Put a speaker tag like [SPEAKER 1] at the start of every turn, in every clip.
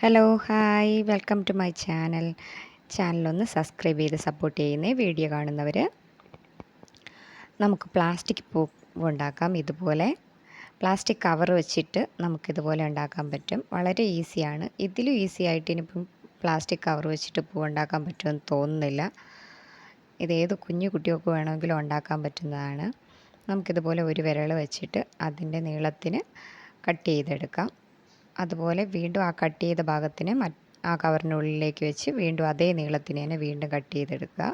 [SPEAKER 1] Hello hi welcome to my ചാനലൊന്ന് subscribe ചെയ്ത് support ചെയ്യുന്നേ. വീഡിയോ കാണുന്നവർ നമുക്ക് പ്ലാസ്റ്റിക് പൂവ് ഉണ്ടാക്കാം. ഇതുപോലെ പ്ലാസ്റ്റിക് കവർ വെച്ചിട്ട് നമുക്കിതുപോലെ ഉണ്ടാക്കാൻ പറ്റും. വളരെ ഈസിയാണ്. ഇതിലും ഈസി ആയിട്ട് ഇനിയിപ്പം പ്ലാസ്റ്റിക് കവർ വെച്ചിട്ട് പൂവ് ഉണ്ടാക്കാൻ പറ്റുമെന്ന് തോന്നുന്നില്ല. ഇതേത് കുഞ്ഞു കുട്ടികൾക്ക് വേണമെങ്കിലും ഉണ്ടാക്കാൻ പറ്റുന്നതാണ്. നമുക്കിതുപോലെ ഒരു വിരൽ വെച്ചിട്ട് അതിൻ്റെ നീളത്തിന് കട്ട് ചെയ്തെടുക്കാം. അതുപോലെ വീണ്ടും ആ കട്ട് ചെയ്ത ഭാഗത്തിന് ആ കവറിനുള്ളിലേക്ക് വെച്ച് വീണ്ടും അതേ നീളത്തിന് തന്നെ വീണ്ടും കട്ട് ചെയ്തെടുക്കുക.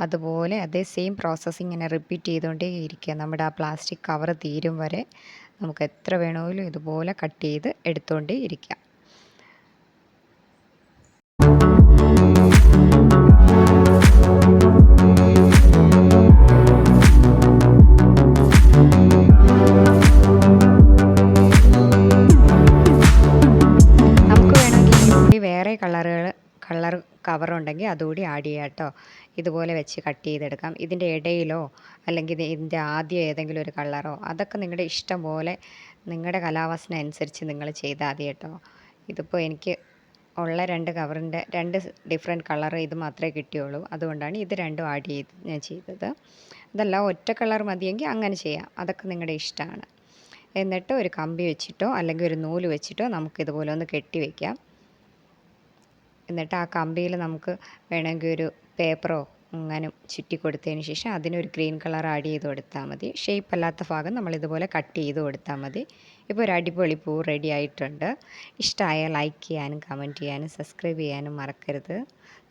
[SPEAKER 1] അതുപോലെ അതേ സെയിം പ്രോസസ്സ് ഇങ്ങനെ റിപ്പീറ്റ് ചെയ്തുകൊണ്ടേ ഇരിക്കുക. നമ്മുടെ ആ പ്ലാസ്റ്റിക് കവർ തീരും വരെ നമുക്ക് എത്ര വേണമെങ്കിലും ഇതുപോലെ കട്ട് ചെയ്ത് എടുത്തുകൊണ്ടേ ഇരിക്കാം. വേറെ കളർ കവറുണ്ടെങ്കിൽ അതുകൂടി ആഡ് ചെയ്യാം കേട്ടോ. ഇതുപോലെ വെച്ച് കട്ട് ചെയ്തെടുക്കാം. ഇതിൻ്റെ ഇടയിലോ അല്ലെങ്കിൽ ഇതിൻ്റെ ആദ്യം ഏതെങ്കിലും ഒരു കളറോ അതൊക്കെ നിങ്ങളുടെ ഇഷ്ടം പോലെ നിങ്ങളുടെ കലാവാസന അനുസരിച്ച് നിങ്ങൾ ചെയ്താൽ മതി കേട്ടോ. ഇതിപ്പോൾ എനിക്ക് ഉള്ള കവറിൻ്റെ ഡിഫറെൻറ്റ് കളർ ഇത് മാത്രമേ കിട്ടിയുള്ളൂ. അതുകൊണ്ടാണ് ഇത് രണ്ടും ആഡ് ചെയ്ത് ഞാൻ ചെയ്തത്. അതല്ല ഒറ്റ കളർ മതിയെങ്കിൽ അങ്ങനെ ചെയ്യാം. അതൊക്കെ നിങ്ങളുടെ ഇഷ്ടമാണ്. എന്നിട്ട് ഒരു കമ്പി വെച്ചിട്ടോ അല്ലെങ്കിൽ ഒരു നൂല് വെച്ചിട്ടോ നമുക്കിതുപോലെ ഒന്ന് കെട്ടി വയ്ക്കാം. എന്നിട്ട് ആ കമ്പിയിൽ നമുക്ക് വേണമെങ്കിൽ ഒരു പേപ്പറോ അങ്ങനെ ചുറ്റി കൊടുത്തതിന് ശേഷം അതിനൊരു ഗ്രീൻ കളർ ആഡ് ചെയ്ത് കൊടുത്താൽ മതി. ഷേപ്പ് അല്ലാത്ത ഭാഗം നമ്മളിതുപോലെ കട്ട് ചെയ്ത് കൊടുത്താൽ മതി. ഇപ്പോൾ ഒരു അടിപൊളി പൂ റെഡി ആയിട്ടുണ്ട്. ഇഷ്ടമായാൽ ലൈക്ക് ചെയ്യാനും കമൻറ്റ് ചെയ്യാനും സബ്സ്ക്രൈബ് ചെയ്യാനും മറക്കരുത്.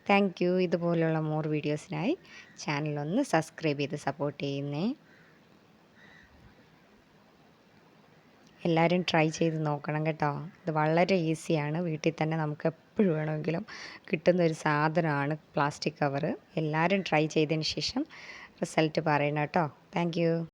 [SPEAKER 1] Thank you. ഇതുപോലുള്ള മോർ വീഡിയോസിനായി ചാനലൊന്ന് സബ്സ്ക്രൈബ് ചെയ്ത് സപ്പോർട്ട് ചെയ്യുന്നേ. എല്ലാവരും ട്രൈ ചെയ്ത് നോക്കണം കേട്ടോ. ഇത് വളരെ ഈസിയാണ്. വീട്ടിൽ തന്നെ നമുക്ക് എപ്പോഴും വേണമെങ്കിലും കിട്ടുന്ന ഒരു സാധനമാണ് പ്ലാസ്റ്റിക് കവർ. എല്ലാവരും ട്രൈ ചെയ്തതിന് ശേഷം റിസൾട്ട് പറയണം കേട്ടോ. താങ്ക്